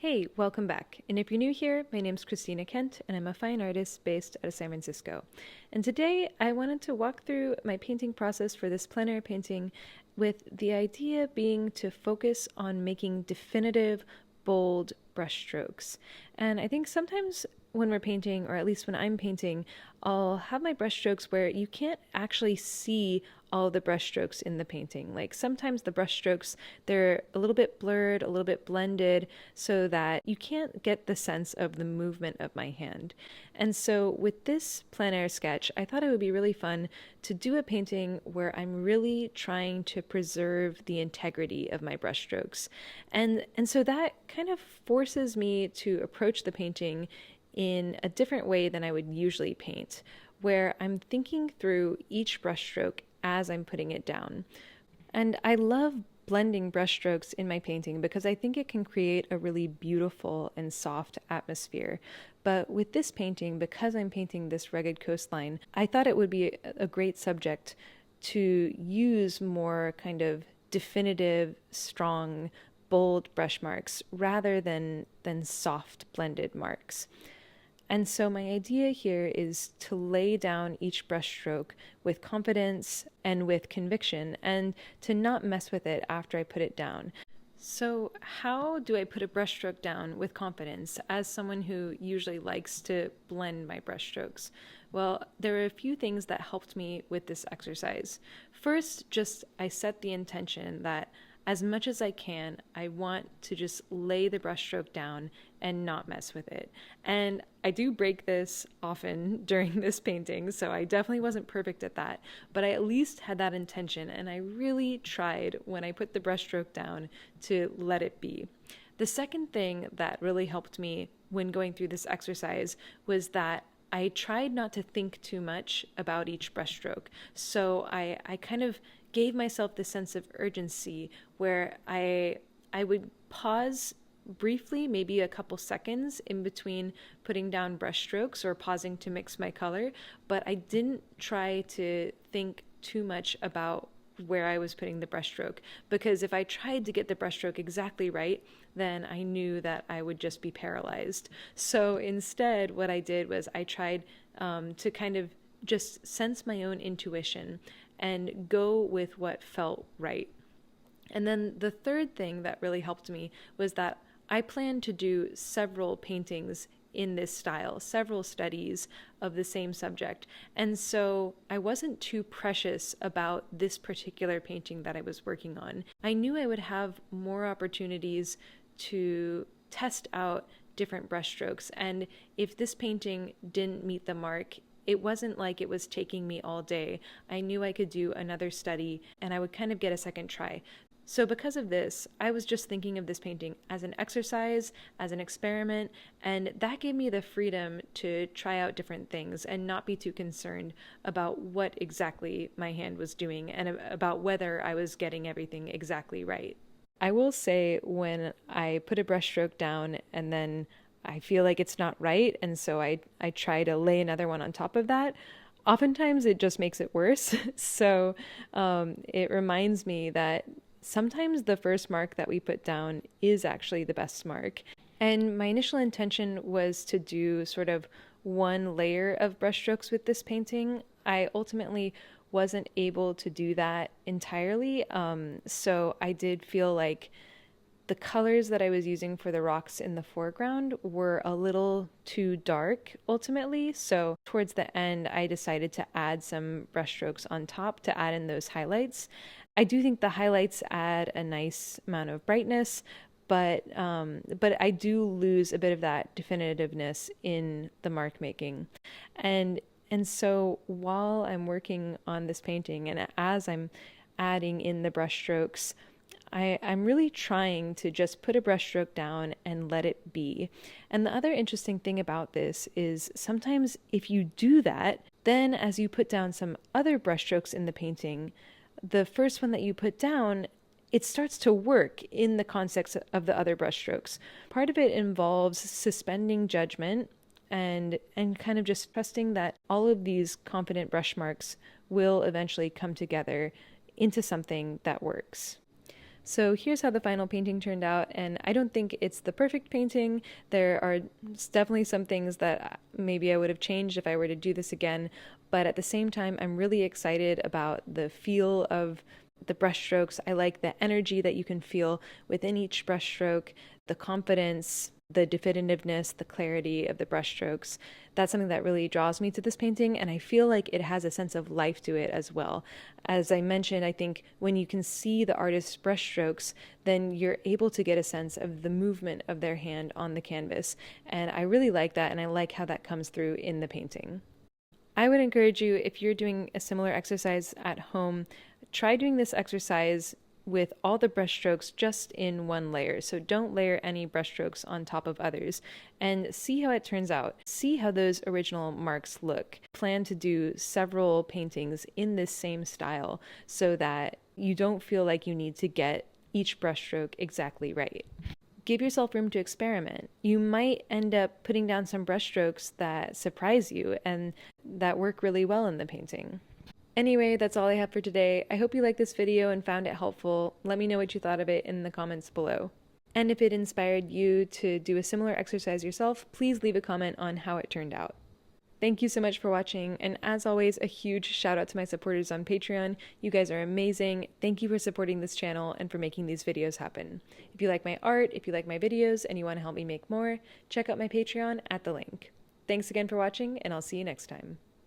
Hey, welcome back. And if you're new here, my name's Christina Kent, and I'm a fine artist based out of San Francisco. And today I wanted to walk through my painting process for this plein air painting, with the idea being to focus on making definitive, bold brushstrokes. And I think sometimes when we're painting, or at least when I'm painting, I'll have my brushstrokes where you can't actually see all the brushstrokes in the painting. Like sometimes the brushstrokes, they're a little bit blurred, a little bit blended, so that you can't get the sense of the movement of my hand. And so with this plein air sketch, I thought it would be really fun to do a painting where I'm really trying to preserve the integrity of my brushstrokes. And so that kind of forces me to approach the painting in a different way than I would usually paint, where I'm thinking through each brushstroke as I'm putting it down. And I love blending brushstrokes in my painting because I think it can create a really beautiful and soft atmosphere. But with this painting, because I'm painting this rugged coastline, I thought it would be a great subject to use more kind of definitive, strong, bold brush marks rather than soft blended marks. And so my idea here is to lay down each brushstroke with confidence and with conviction, and to not mess with it after I put it down. So how do I put a brushstroke down with confidence as someone who usually likes to blend my brushstrokes? Well, there are a few things that helped me with this exercise. First, just I set the intention that as much as I can, I want to just lay the brushstroke down and not mess with it. And I do break this often during this painting, so I definitely wasn't perfect at that, but I at least had that intention, and I really tried when I put the brushstroke down to let it be. The second thing that really helped me when going through this exercise was that I tried not to think too much about each brushstroke. So I kind of gave myself this sense of urgency where I would pause briefly, maybe a couple seconds in between putting down brush strokes or pausing to mix my color, but I didn't try to think too much about where I was putting the brushstroke, because if I tried to get the brushstroke exactly right, then I knew that I would just be paralyzed. So instead, what I did was I tried to kind of just sense my own intuition and go with what felt right. And then the third thing that really helped me was that I planned to do several paintings in this style, several studies of the same subject. And so I wasn't too precious about this particular painting that I was working on. I knew I would have more opportunities to test out different brushstrokes. And if this painting didn't meet the mark, it wasn't like it was taking me all day. I knew I could do another study and I would kind of get a second try. So because of this, I was just thinking of this painting as an exercise, as an experiment, and that gave me the freedom to try out different things and not be too concerned about what exactly my hand was doing and about whether I was getting everything exactly right. I will say, when I put a brushstroke down and then I feel like it's not right, and so I try to lay another one on top of that, oftentimes it just makes it worse. So it reminds me that sometimes the first mark that we put down is actually the best mark. And my initial intention was to do sort of one layer of brushstrokes with this painting. I ultimately wasn't able to do that entirely. So I did feel like the colors that I was using for the rocks in the foreground were a little too dark ultimately. So towards the end, I decided to add some brushstrokes on top to add in those highlights. I do think the highlights add a nice amount of brightness, but I do lose a bit of that definitiveness in the mark making. And so while I'm working on this painting and as I'm adding in the brushstrokes, I'm really trying to just put a brushstroke down and let it be. And the other interesting thing about this is sometimes if you do that, then as you put down some other brushstrokes in the painting, the first one that you put down, it starts to work in the context of the other brushstrokes. Part of it involves suspending judgment and kind of just trusting that all of these confident brush marks will eventually come together into something that works. So here's how the final painting turned out, and I don't think it's the perfect painting. There are definitely some things that maybe I would have changed if I were to do this again, but at the same time, I'm really excited about the feel of the brushstrokes. I like the energy that you can feel within each brushstroke, the confidence, the definitiveness, the clarity of the brushstrokes. That's something that really draws me to this painting, and I feel like it has a sense of life to it as well. As I mentioned, I think when you can see the artist's brushstrokes, then you're able to get a sense of the movement of their hand on the canvas, and I really like that, and I like how that comes through in the painting. I would encourage you, if you're doing a similar exercise at home, try doing this exercise with all the brushstrokes just in one layer. So don't layer any brushstrokes on top of others, and see how it turns out. See how those original marks look. Plan to do several paintings in this same style so that you don't feel like you need to get each brushstroke exactly right. Give yourself room to experiment. You might end up putting down some brushstrokes that surprise you and that work really well in the painting. Anyway, that's all I have for today. I hope you liked this video and found it helpful. Let me know what you thought of it in the comments below. And if it inspired you to do a similar exercise yourself, please leave a comment on how it turned out. Thank you so much for watching, and as always, a huge shout out to my supporters on Patreon. You guys are amazing. Thank you for supporting this channel and for making these videos happen. If you like my art, if you like my videos, and you want to help me make more, check out my Patreon at the link. Thanks again for watching, and I'll see you next time.